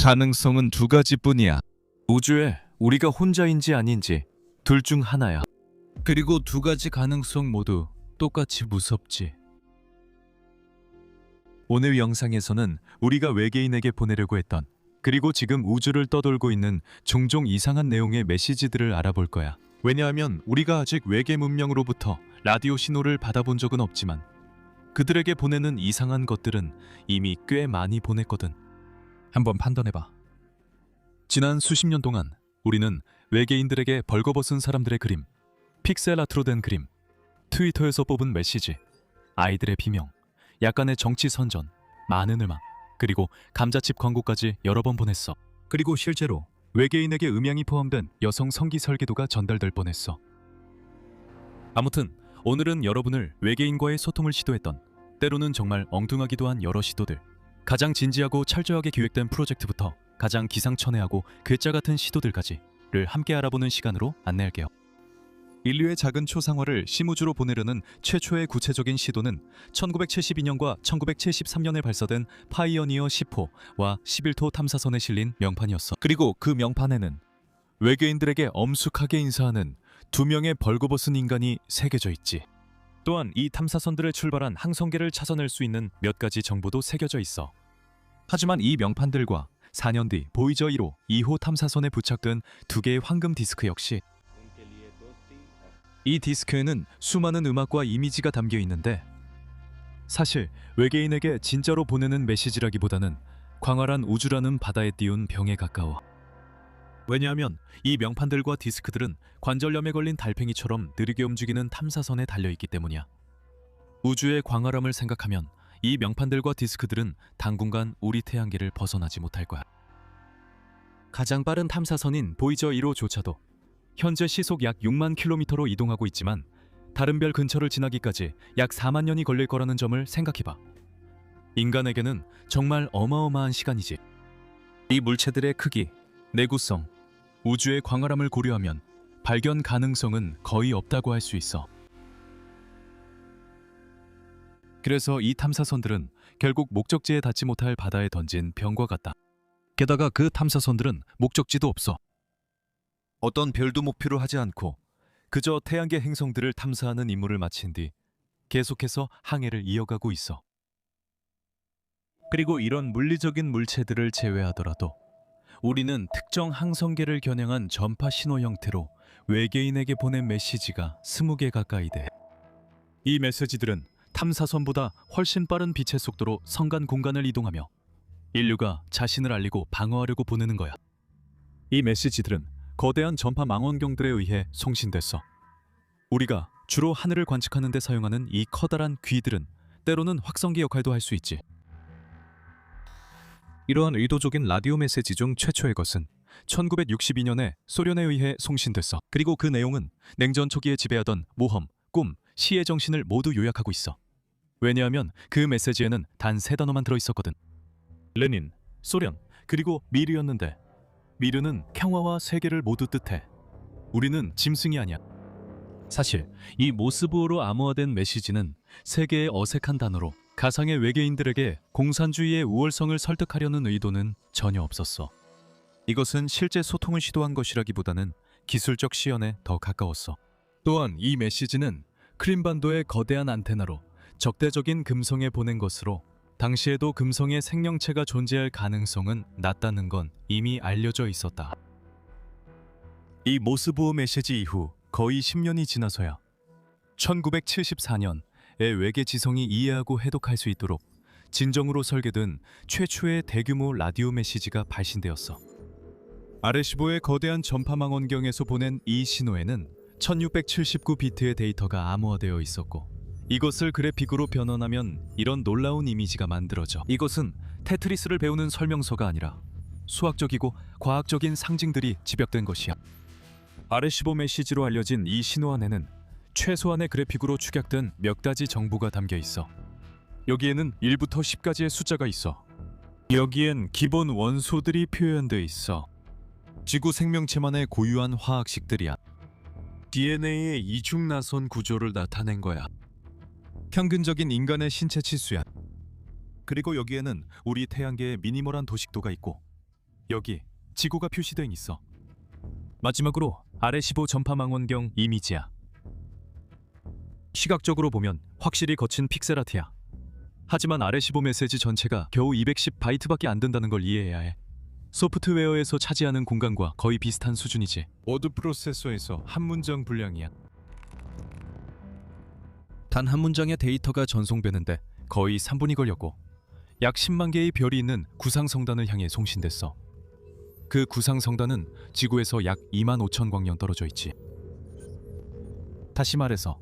가능성은 두 가지뿐이야. 우주에 우리가 혼자인지 아닌지 둘 중 하나야. 그리고 두 가지 가능성 모두 똑같이 무섭지. 오늘 영상에서는 우리가 외계인에게 보내려고 했던, 그리고 지금 우주를 떠돌고 있는 종종 이상한 내용의 메시지들을 알아볼 거야. 왜냐하면 우리가 아직 외계 문명으로부터 라디오 신호를 받아본 적은 없지만 그들에게 보내는 이상한 것들은 이미 꽤 많이 보냈거든. 한번 판단해봐. 지난 수십 년 동안 우리는 외계인들에게 벌거벗은 사람들의 그림, 픽셀 아트로 된 그림, 트위터에서 뽑은 메시지, 아이들의 비명, 약간의 정치 선전, 많은 음악, 그리고 감자칩 광고까지 여러 번 보냈어. 그리고 실제로 외계인에게 음향이 포함된 여성 성기 설계도가 전달될 뻔했어. 아무튼 오늘은 여러분을 외계인과의 소통을 시도했던, 때로는 정말 엉뚱하기도 한 여러 시도들, 가장 진지하고 철저하게 기획된 프로젝트부터 가장 기상천외하고 괴짜 같은 시도들까지를 함께 알아보는 시간으로 안내할게요. 인류의 작은 초상화를 심우주로 보내려는 최초의 구체적인 시도는 1972년과 1973년에 발사된 파이어니어 10호와 11호 탐사선에 실린 명판이었어. 그리고 그 명판에는 외계인들에게 엄숙하게 인사하는 두 명의 벌거벗은 인간이 새겨져 있지. 또한 이 탐사선들을 출발한 항성계를 찾아낼 수 있는 몇 가지 정보도 새겨져 있어. 하지만 이 명판들과 4년 뒤 보이저 1호, 2호 탐사선에 부착된 두 개의 황금 디스크 역시, 이 디스크에는 수많은 음악과 이미지가 담겨 있는데, 사실 외계인에게 진짜로 보내는 메시지라기보다는 광활한 우주라는 바다에 띄운 병에 가까워. 왜냐하면 이 명판들과 디스크들은 관절염에 걸린 달팽이처럼 느리게 움직이는 탐사선에 달려있기 때문이야. 우주의 광활함을 생각하면 이 명판들과 디스크들은 당분간 우리 태양계를 벗어나지 못할 거야. 가장 빠른 탐사선인 보이저 1호조차도 현재 시속 약 6만 킬로미터로 이동하고 있지만 다른 별 근처를 지나기까지 약 4만 년이 걸릴 거라는 점을 생각해봐. 인간에게는 정말 어마어마한 시간이지. 이 물체들의 크기, 내구성, 우주의 광활함을 고려하면 발견 가능성은 거의 없다고 할 수 있어. 그래서 이 탐사선들은 결국 목적지에 닿지 못할 바다에 던진 병과 같다. 게다가 그 탐사선들은 목적지도 없어. 어떤 별도 목표로 하지 않고 그저 태양계 행성들을 탐사하는 임무를 마친 뒤 계속해서 항해를 이어가고 있어. 그리고 이런 물리적인 물체들을 제외하더라도 우리는 특정 항성계를 겨냥한 전파 신호 형태로 외계인에게 보낸 메시지가 20개 가까이 돼. 이 메시지들은 탐사선보다 훨씬 빠른 빛의 속도로 성간 공간을 이동하며 인류가 자신을 알리고 방어하려고 보내는 거야. 이 메시지들은 거대한 전파 망원경들에 의해 송신됐어. 우리가 주로 하늘을 관측하는 데 사용하는 이 커다란 귀들은 때로는 확성기 역할도 할 수 있지. 이러한 의도적인 라디오 메시지 중 최초의 것은 1962년에 소련에 의해 송신됐어. 그리고 그 내용은 냉전 초기에 지배하던 모험, 꿈, 시의 정신을 모두 요약하고 있어. 왜냐하면 그 메시지에는 단 3단어만 들어있었거든. 레닌, 소련, 그리고 미르였는데, 미르는 평화와 세계를 모두 뜻해. 우리는 짐승이 아니야. 사실 이 모스부호로 암호화된 메시지는 세 개의 어색한 단어로 가상의 외계인들에게 공산주의의 우월성을 설득하려는 의도는 전혀 없었어. 이것은 실제 소통을 시도한 것이라기보다는 기술적 시연에 더 가까웠어. 또한 이 메시지는 크림반도의 거대한 안테나로 적대적인 금성에 보낸 것으로 당시에도 금성의 생명체가 존재할 가능성은 낮다는 건 이미 알려져 있었다. 이 모스부호 메시지 이후 거의 10년이 지나서야 1974년에 외계 지성이 이해하고 해독할 수 있도록 진정으로 설계된 최초의 대규모 라디오 메시지가 발신되었어. RS-15의 거대한 전파망원경에서 보낸 이 신호에는 1679비트의 데이터가 암호화되어 있었고, 이것을 그래픽으로 변환하면 이런 놀라운 이미지가 만들어져. 이것은 테트리스를 배우는 설명서가 아니라 수학적이고 과학적인 상징들이 집약된 것이야. RS-15 메시지로 알려진 이 신호 안에는 최소한의 그래픽으로 축약된 몇 가지 정보가 담겨 있어. 여기에는 1부터 10까지의 숫자가 있어. 여기엔 기본 원소들이 표현돼 있어. 지구 생명체만의 고유한 화학식들이야. DNA의 이중나선 구조를 나타낸 거야. 평균적인 인간의 신체 치수야. 그리고 여기에는 우리 태양계의 미니멀한 도식도가 있고, 여기 지구가 표시되어 있어. 마지막으로 아래15 전파망원경 이미지야. 시각적으로 보면 확실히 거친 픽셀 아트야. 하지만 아래15 메시지 전체가 겨우 210바이트밖에 안 된다는 걸 이해해야 해. 소프트웨어에서 차지하는 공간과 거의 비슷한 수준이지. 워드 프로세서에서 한 문장 분량이야. 단 한 문장의 데이터가 전송되는데 거의 3분이 걸렸고 약 10만 개의 별이 있는 구상성단을 향해 송신됐어. 그 구상성단은 지구에서 약 2만 5천 광년 떨어져 있지. 다시 말해서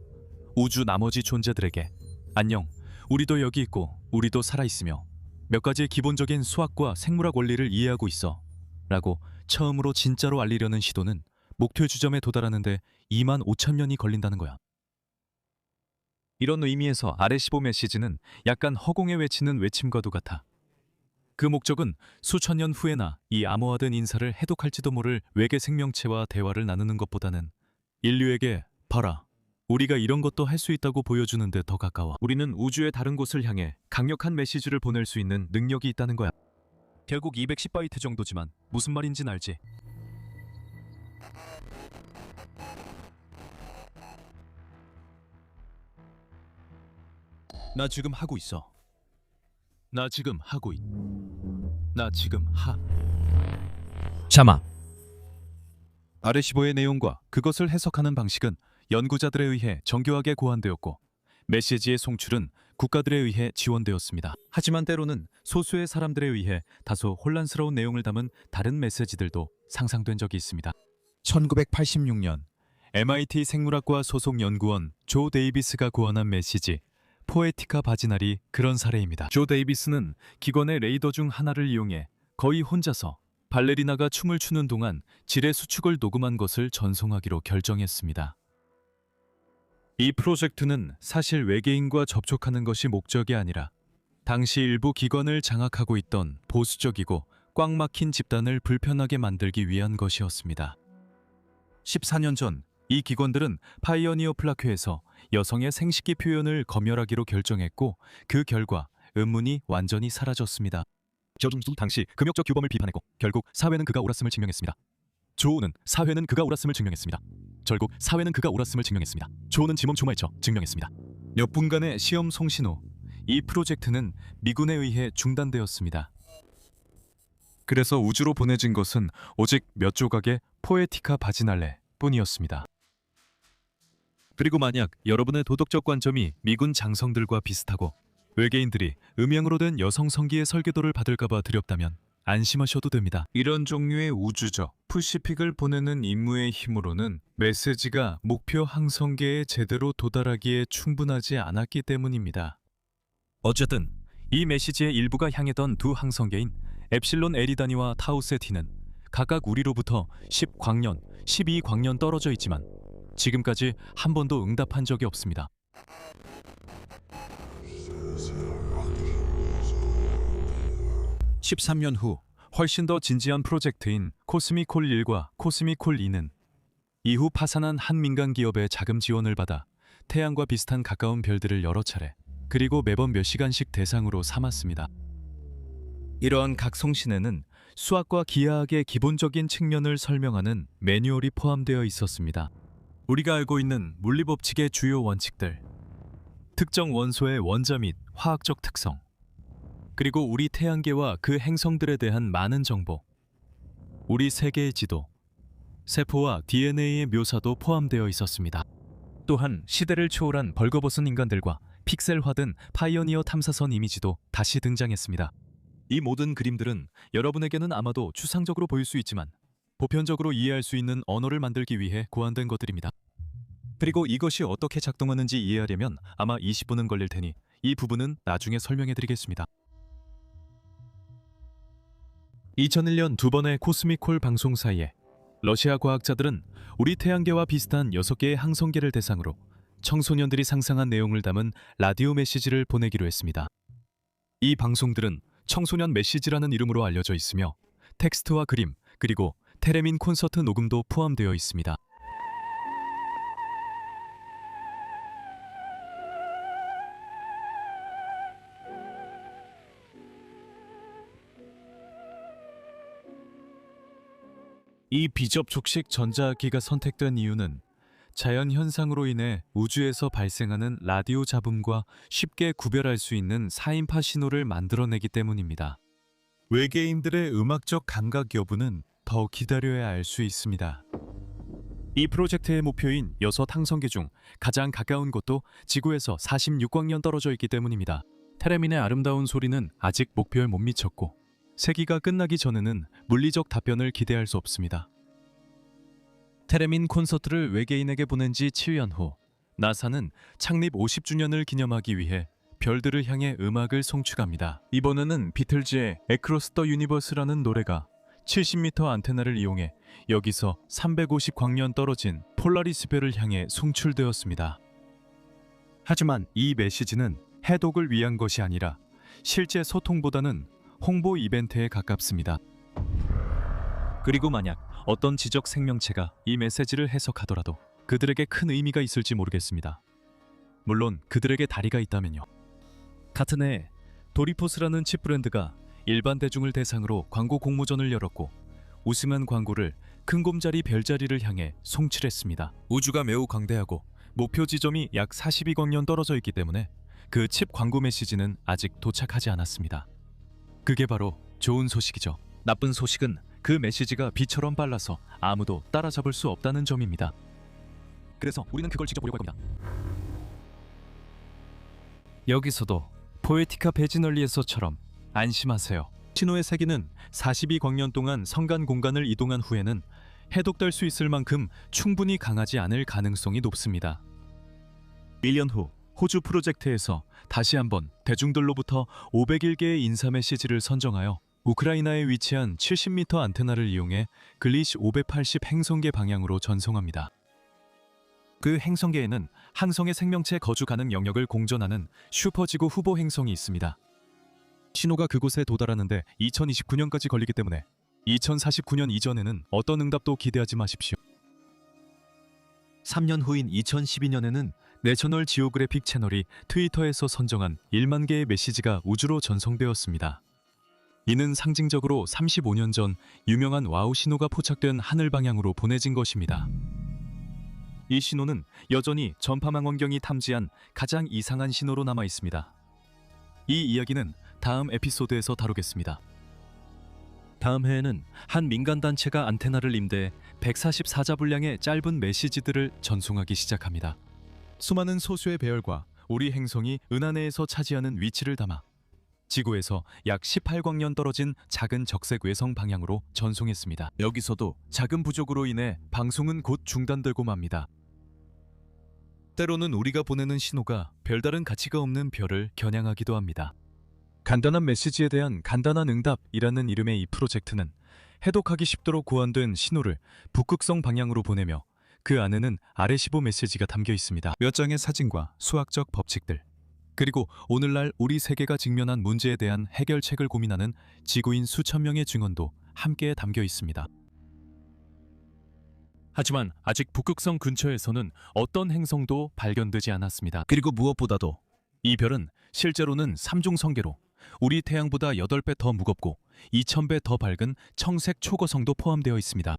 우주 나머지 존재들에게 안녕, 우리도 여기 있고 우리도 살아있으며 몇 가지 기본적인 수학과 생물학 원리를 이해하고 있어 라고 처음으로 진짜로 알리려는 시도는 목표 지점에 도달하는데 2만 5천 년이 걸린다는 거야. 이런 의미에서 아래15 메시지는 약간 허공에 외치는 외침과도 같아. 그 목적은 수천 년 후에나 이 암호화된 인사를 해독할지도 모를 외계 생명체와 대화를 나누는 것보다는 인류에게 봐라, 우리가 이런 것도 할 수 있다고 보여주는 데 더 가까워. 우리는 우주의 다른 곳을 향해 강력한 메시지를 보낼 수 있는 능력이 있다는 거야. 결국 210바이트 정도지만 무슨 말인진 알지? 나 지금 하고 있어. 나 지금 하고 있. 나 지금 하. 자막. 아래15의 내용과 그것을 해석하는 방식은 연구자들에 의해 정교하게 고안되었고 메시지의 송출은 국가들에 의해 지원되었습니다. 하지만 때로는 소수의 사람들에 의해 다소 혼란스러운 내용을 담은 다른 메시지들도 상상된 적이 있습니다. 1986년 MIT 생물학과 소속 연구원 조 데이비스가 고안한 메시지 포에티카 바지날이 그런 사례입니다. 조 데이비스는 기관의 레이더 중 하나를 이용해 거의 혼자서 발레리나가 춤을 추는 동안 질의 수축을 녹음한 것을 전송하기로 결정했습니다. 이 프로젝트는 사실 외계인과 접촉하는 것이 목적이 아니라 당시 일부 기관을 장악하고 있던 보수적이고 꽉 막힌 집단을 불편하게 만들기 위한 것이었습니다. 14년 전 이 기관들은 파이어니어 플라크에서 여성의 생식기 표현을 검열하기로 결정했고 그 결과 음문이 완전히 사라졌습니다. 저중수 당시 금욕적 규범을 비판했고 결국 사회는 그가 옳았음을 증명했습니다. 조우는 사회는 그가 옳았음을 증명했습니다. 결국 사회는 그가 옳았음을 증명했습니다. 조우는 지몸 조마에쳐 증명했습니다. 몇 분간의 시험 송신 후 이 프로젝트는 미군에 의해 중단되었습니다. 그래서 우주로 보내진 것은 오직 몇 조각의 포에티카 바지날레 뿐이었습니다. 그리고 만약 여러분의 도덕적 관점이 미군 장성들과 비슷하고 외계인들이 음양으로 된 여성 성기의 설계도를 받을까봐 두렵다면 안심하셔도 됩니다. 이런 종류의 우주적 푸시픽을 보내는 임무의 힘으로는 메시지가 목표 항성계에 제대로 도달하기에 충분하지 않았기 때문입니다. 어쨌든 이 메시지의 일부가 향했던 두 항성계인 엡실론 에리다니와 타우 세티는 각각 우리로부터 10광년, 12광년 떨어져 있지만 지금까지 한 번도 응답한 적이 없습니다. 13년 후 훨씬 더 진지한 프로젝트인 코스미콜 1과 코스미콜 2는 이후 파산한 한 민간 기업의 자금 지원을 받아 태양과 비슷한 가까운 별들을 여러 차례 그리고 매번 몇 시간씩 대상으로 삼았습니다. 이러한 각 송신에는 수학과 기하학의 기본적인 측면을 설명하는 매뉴얼이 포함되어 있었습니다. 우리가 알고 있는 물리법칙의 주요 원칙들, 특정 원소의 원자 및 화학적 특성, 그리고 우리 태양계와 그 행성들에 대한 많은 정보, 우리 세계의 지도, 세포와 DNA의 묘사도 포함되어 있었습니다. 또한 시대를 초월한 벌거벗은 인간들과 픽셀화된 파이어니어 탐사선 이미지도 다시 등장했습니다. 이 모든 그림들은 여러분에게는 아마도 추상적으로 보일 수 있지만 보편적으로 이해할 수 있는 언어를 만들기 위해 고안된 것들입니다. 그리고 이것이 어떻게 작동하는지 이해하려면 아마 20분은 걸릴 테니 이 부분은 나중에 설명해 드리겠습니다. 2001년 두 번의 코스미콜 방송 사이에 러시아 과학자들은 우리 태양계와 비슷한 6개의 항성계를 대상으로 청소년들이 상상한 내용을 담은 라디오 메시지를 보내기로 했습니다. 이 방송들은 청소년 메시지라는 이름으로 알려져 있으며 텍스트와 그림, 그리고 테레민 콘서트 녹음도 포함되어 있습니다. 이 비접촉식 전자기가 선택된 이유는 자연 현상으로 인해 우주에서 발생하는 라디오 잡음과 쉽게 구별할 수 있는 사인파 신호를 만들어내기 때문입니다. 외계인들의 음악적 감각 여부는 더 기다려야 알 수 있습니다. 이 프로젝트의 목표인 6 항성계 중 가장 가까운 곳도 지구에서 46광년 떨어져 있기 때문입니다. 테레민의 아름다운 소리는 아직 목표에 못 미쳤고 세기가 끝나기 전에는 물리적 답변을 기대할 수 없습니다. 테레민 콘서트를 외계인에게 보낸 지 7년 후 나사는 창립 50주년을 기념하기 위해 별들을 향해 음악을 송출합니다. 이번에는 비틀즈의 Across the Universe라는 노래가 70m 안테나를 이용해 여기서 350광년 떨어진 폴라리스 별을 향해 송출되었습니다. 하지만 이 메시지는 해독을 위한 것이 아니라 실제 소통보다는 홍보 이벤트에 가깝습니다. 그리고 만약 어떤 지적 생명체가 이 메시지를 해석하더라도 그들에게 큰 의미가 있을지 모르겠습니다. 물론 그들에게 다리가 있다면요. 같은 해에 도리포스라는 칩 브랜드가 일반 대중을 대상으로 광고 공모전을 열었고 우승한 광고를 큰곰자리 별자리를 향해 송출했습니다. 우주가 매우 광대하고 목표 지점이 약 42광년 떨어져 있기 때문에 그 칩 광고 메시지는 아직 도착하지 않았습니다. 그게 바로 좋은 소식이죠. 나쁜 소식은 그 메시지가 비처럼 빨라서 아무도 따라잡을 수 없다는 점입니다. 그래서 우리는 그걸 직접 보려고 합니다. 여기서도 포에티카 베지널리에서처럼 안심하세요. 신호의 세기는 42광년 동안 성간 공간을 이동한 후에는 해독될 수 있을 만큼 충분히 강하지 않을 가능성이 높습니다. 1년 후 호주 프로젝트에서 다시 한번 대중들로부터 501개의 인사 메시지를 선정하여 우크라이나에 위치한 70m 안테나를 이용해 글리시 580 행성계 방향으로 전송합니다. 그 행성계에는 항성의 생명체 거주 가능 영역을 공전하는 슈퍼지구 후보 행성이 있습니다. 신호가 그곳에 도달하는데 2029년까지 걸리기 때문에 2049년 이전에는 어떤 응답도 기대하지 마십시오. 3년 후인 2012년에는 내셔널 지오그래픽 채널이 트위터에서 선정한 1만 개의 메시지가 우주로 전송되었습니다. 이는 상징적으로 35년 전 유명한 와우 신호가 포착된 하늘 방향으로 보내진 것입니다. 이 신호는 여전히 전파망원경이 탐지한 가장 이상한 신호로 남아 있습니다. 이 이야기는 다음 에피소드에서 다루겠습니다. 다음 해에는 한 민간 단체가 안테나를 임대해 144자 분량의 짧은 메시지들을 전송하기 시작합니다. 수많은 소수의 배열과 우리 행성이 은하내에서 차지하는 위치를 담아 지구에서 약 18광년 떨어진 작은 적색 외성 방향으로 전송했습니다. 여기서도 자금 부족으로 인해 방송은 곧 중단되고 맙니다. 때로는 우리가 보내는 신호가 별다른 가치가 없는 별을 겨냥하기도 합니다. 간단한 메시지에 대한 간단한 응답이라는 이름의 이 프로젝트는 해독하기 쉽도록 고안된 신호를 북극성 방향으로 보내며 그 안에는 아레시보 메시지가 담겨 있습니다. 몇 장의 사진과 수학적 법칙들, 그리고 오늘날 우리 세계가 직면한 문제에 대한 해결책을 고민하는 지구인 수천 명의 증언도 함께 담겨 있습니다. 하지만 아직 북극성 근처에서는 어떤 행성도 발견되지 않았습니다. 그리고 무엇보다도 이 별은 실제로는 삼중성계로 우리 태양보다 8배 더 무겁고 2000배 더 밝은 청색 초거성도 포함되어 있습니다.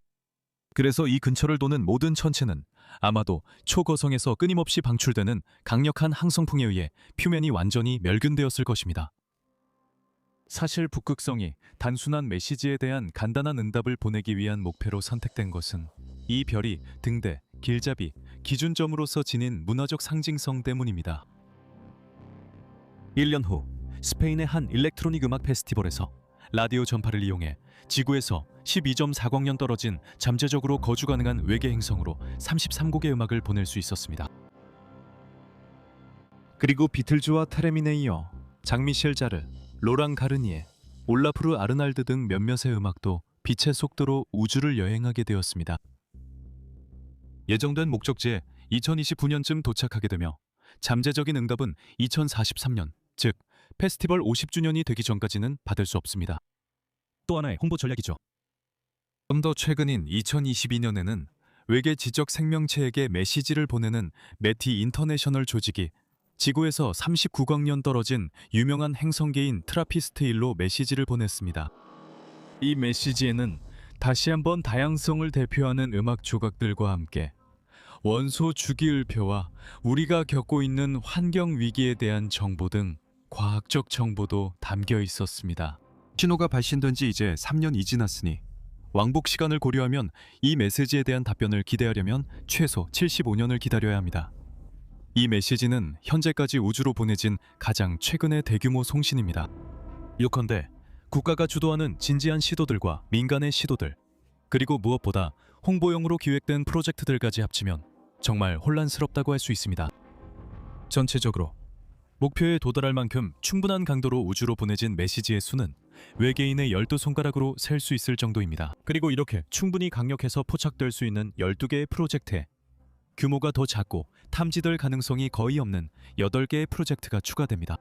그래서 이 근처를 도는 모든 천체는 아마도 초거성에서 끊임없이 방출되는 강력한 항성풍에 의해 표면이 완전히 멸균되었을 것입니다. 사실 북극성이 단순한 메시지에 대한 간단한 응답을 보내기 위한 목표로 선택된 것은 이 별이 등대, 길잡이, 기준점으로서 지닌 문화적 상징성 때문입니다. 1년 후 스페인의 한 일렉트로닉 음악 페스티벌에서 라디오 전파를 이용해 지구에서 12.4광년 떨어진 잠재적으로 거주 가능한 외계 행성으로 33곡의 음악을 보낼 수 있었습니다. 그리고 비틀즈와 테레민에 이어 장미셸 자르, 로랑 가르니에, 올라프르 아르날드 등 몇몇의 음악도 빛의 속도로 우주를 여행하게 되었습니다. 예정된 목적지에 2029년쯤 도착하게 되며 잠재적인 응답은 2043년, 즉 페스티벌 50주년이 되기 전까지는 받을 수 없습니다. 또 하나의 홍보 전략이죠. 좀 더 최근인 2022년에는 외계 지적 생명체에게 메시지를 보내는 메티 인터내셔널 조직이 지구에서 39광년 떨어진 유명한 행성계인 트라피스트 1로 메시지를 보냈습니다. 이 메시지에는 다시 한번 다양성을 대표하는 음악 조각들과 함께 원소 주기율표와 우리가 겪고 있는 환경 위기에 대한 정보 등 과학적 정보도 담겨 있었습니다. 신호가 발신된 지 이제 3년이 지났으니 왕복 시간을 고려하면 이 메시지에 대한 답변을 기대하려면 최소 75년을 기다려야 합니다. 이 메시지는 현재까지 우주로 보내진 가장 최근의 대규모 송신입니다. 요컨대 국가가 주도하는 진지한 시도들과 민간의 시도들, 그리고 무엇보다 홍보용으로 기획된 프로젝트들까지 합치면 정말 혼란스럽다고 할 수 있습니다. 전체적으로 목표에 도달할 만큼 충분한 강도로 우주로 보내진 메시지의 수는 외계인의 12손가락으로 셀 수 있을 정도입니다. 그리고 이렇게 충분히 강력해서 포착될 수 있는 12개의 프로젝트에 규모가 더 작고 탐지될 가능성이 거의 없는 8개의 프로젝트가 추가됩니다.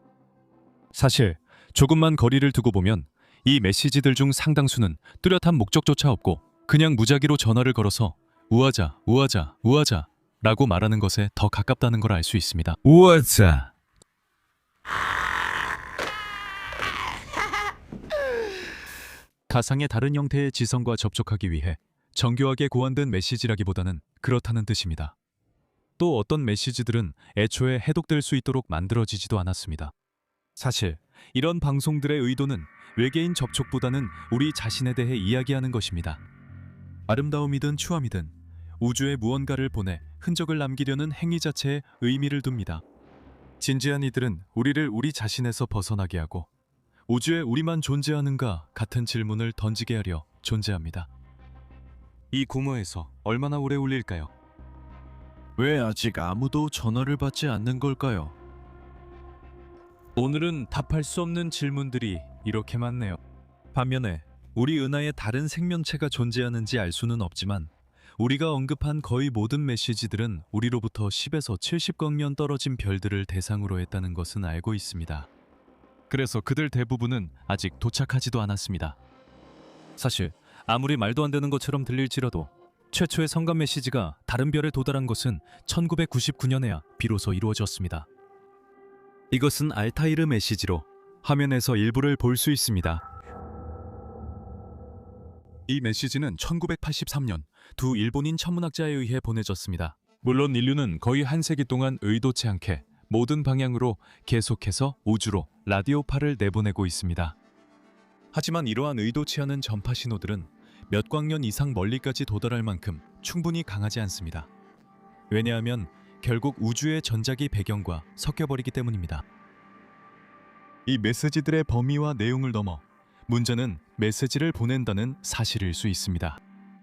사실 조금만 거리를 두고 보면 이 메시지들 중 상당수는 뚜렷한 목적조차 없고 그냥 무작위로 전화를 걸어서 우하자, 우하자, 우하자 라고 말하는 것에 더 가깝다는 걸 알 수 있습니다. 우와자. 가상의 다른 형태의 지성과 접촉하기 위해 정교하게 고안된 메시지라기보다는 그렇다는 뜻입니다. 또 어떤 메시지들은 애초에 해독될 수 있도록 만들어지지도 않았습니다. 사실 이런 방송들의 의도는 외계인 접촉보다는 우리 자신에 대해 이야기하는 것입니다. 아름다움이든 추함이든 우주에 무언가를 보내 흔적을 남기려는 행위 자체에 의미를 둡니다. 진지한 이들은 우리를 우리 자신에서 벗어나게 하고 우주에 우리만 존재하는가 같은 질문을 던지게 하려 존재합니다. 이 구모에서 얼마나 오래 울릴까요? 왜 아직 아무도 전화를 받지 않는 걸까요? 오늘은 답할 수 없는 질문들이 이렇게 많네요. 반면에 우리 은하에 다른 생명체가 존재하는지 알 수는 없지만 우리가 언급한 거의 모든 메시지들은 우리로부터 10에서 70광년 떨어진 별들을 대상으로 했다는 것은 알고 있습니다. 그래서 그들 대부분은 아직 도착하지도 않았습니다. 사실 아무리 말도 안 되는 것처럼 들릴지라도 최초의 성감 메시지가 다른 별에 도달한 것은 1999년에야 비로소 이루어졌습니다. 이것은 알타이르 메시지로 화면에서 일부를 볼 수 있습니다. 이 메시지는 1983년 두 일본인 천문학자에 의해 보내졌습니다. 물론 인류는 거의 한 세기 동안 의도치 않게 모든 방향으로 계속해서 우주로 라디오파를 내보내고 있습니다. 하지만 이러한 의도치 않은 전파 신호들은 몇 광년 이상 멀리까지 도달할 만큼 충분히 강하지 않습니다. 왜냐하면 결국 우주의 전자기 배경과 섞여버리기 때문입니다. 이 메시지들의 범위와 내용을 넘어 문제는 메시지를 보낸다는 사실일 수 있습니다.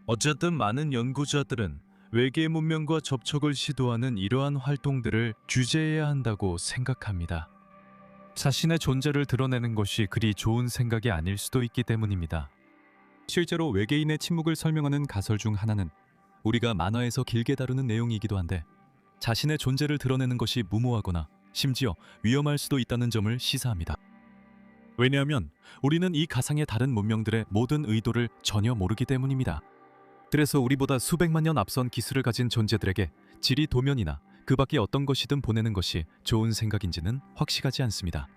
어쨌든 많은 연구자들은 외계 문명과 접촉을 시도하는 이러한 활동들을 규제해야 한다고 생각합니다. 자신의 존재를 드러내는 것이 그리 좋은 생각이 아닐 수도 있기 때문입니다. 실제로 외계인의 침묵을 설명하는 가설 중 하나는 우리가 만화에서 길게 다루는 내용이기도 한데 자신의 존재를 드러내는 것이 무모하거나 심지어 위험할 수도 있다는 점을 시사합니다. 왜냐하면 우리는 이 가상의 다른 문명들의 모든 의도를 전혀 모르기 때문입니다. 그래서 우리보다 수백만 년 앞선 기술을 가진 존재들에게 지리 도면이나 그 밖에 어떤 것이든 보내는 것이 좋은 생각인지는 확실하지 않습니다.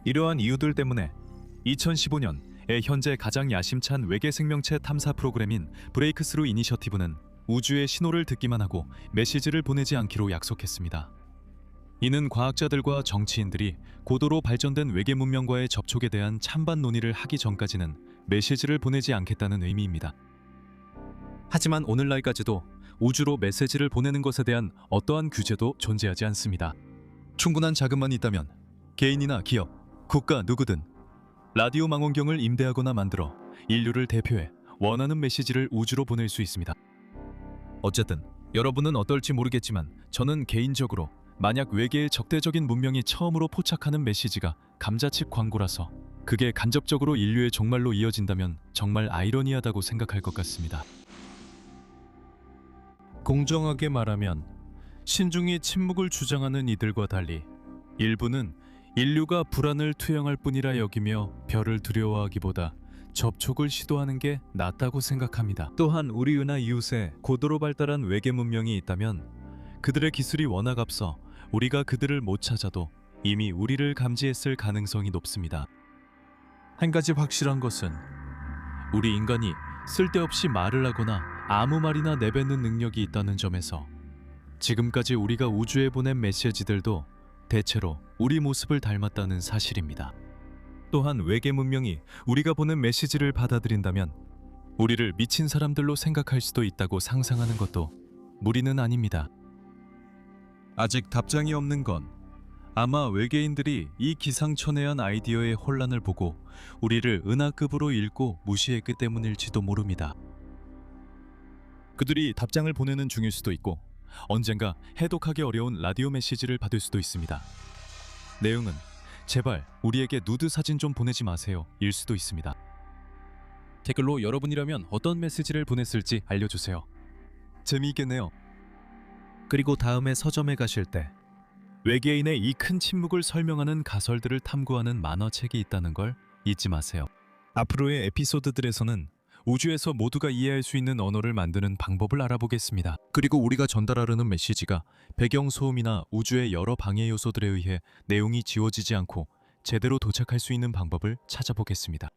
이러한 이유들 때문에 2015년에 현재 가장 야심찬 외계 생명체 탐사 프로그램인 브레이크스루 이니셔티브는 우주의 신호를 듣기만 하고 메시지를 보내지 않기로 약속했습니다. 이는 과학자들과 정치인들이 고도로 발전된 외계 문명과의 접촉에 대한 찬반 논의를 하기 전까지는 메시지를 보내지 않겠다는 의미입니다. 하지만 오늘날까지도 우주로 메시지를 보내는 것에 대한 어떠한 규제도 존재하지 않습니다. 충분한 자금만 있다면 개인이나 기업, 국가 누구든 라디오 망원경을 임대하거나 만들어 인류를 대표해 원하는 메시지를 우주로 보낼 수 있습니다. 어쨌든 여러분은 어떨지 모르겠지만 저는 개인적으로 만약 외계의 적대적인 문명이 처음으로 포착하는 메시지가 감자칩 광고라서 그게 간접적으로 인류의 종말로 이어진다면 정말 아이러니하다고 생각할 것 같습니다. 공정하게 말하면 신중히 침묵을 주장하는 이들과 달리 일부는 인류가 불안을 투영할 뿐이라 여기며 별을 두려워하기보다 접촉을 시도하는 게 낫다고 생각합니다. 또한 우리 은하 이웃에 고도로 발달한 외계 문명이 있다면 그들의 기술이 워낙 앞서 우리가 그들을 못 찾아도 이미 우리를 감지했을 가능성이 높습니다. 한 가지 확실한 것은 우리 인간이 쓸데없이 말을 하거나 아무 말이나 내뱉는 능력이 있다는 점에서 지금까지 우리가 우주에 보낸 메시지들도 대체로 우리 모습을 닮았다는 사실입니다. 또한 외계 문명이 우리가 보낸 메시지를 받아들인다면 우리를 미친 사람들로 생각할 수도 있다고 상상하는 것도 무리는 아닙니다. 아직 답장이 없는 건 아마 외계인들이 이 기상천외한 아이디어의 혼란을 보고 우리를 은하급으로 읽고 무시했기 때문일지도 모릅니다. 그들이 답장을 보내는 중일 수도 있고 언젠가 해독하기 어려운 라디오 메시지를 받을 수도 있습니다. 내용은 제발 우리에게 누드 사진 좀 보내지 마세요 일 수도 있습니다. 댓글로 여러분이라면 어떤 메시지를 보냈을지 알려주세요. 재미있겠네요. 그리고 다음에 서점에 가실 때 외계인의 이 큰 침묵을 설명하는 가설들을 탐구하는 만화책이 있다는 걸 잊지 마세요. 앞으로의 에피소드들에서는 우주에서 모두가 이해할 수 있는 언어를 만드는 방법을 알아보겠습니다. 그리고 우리가 전달하려는 메시지가 배경 소음이나 우주의 여러 방해 요소들에 의해 내용이 지워지지 않고 제대로 도착할 수 있는 방법을 찾아보겠습니다.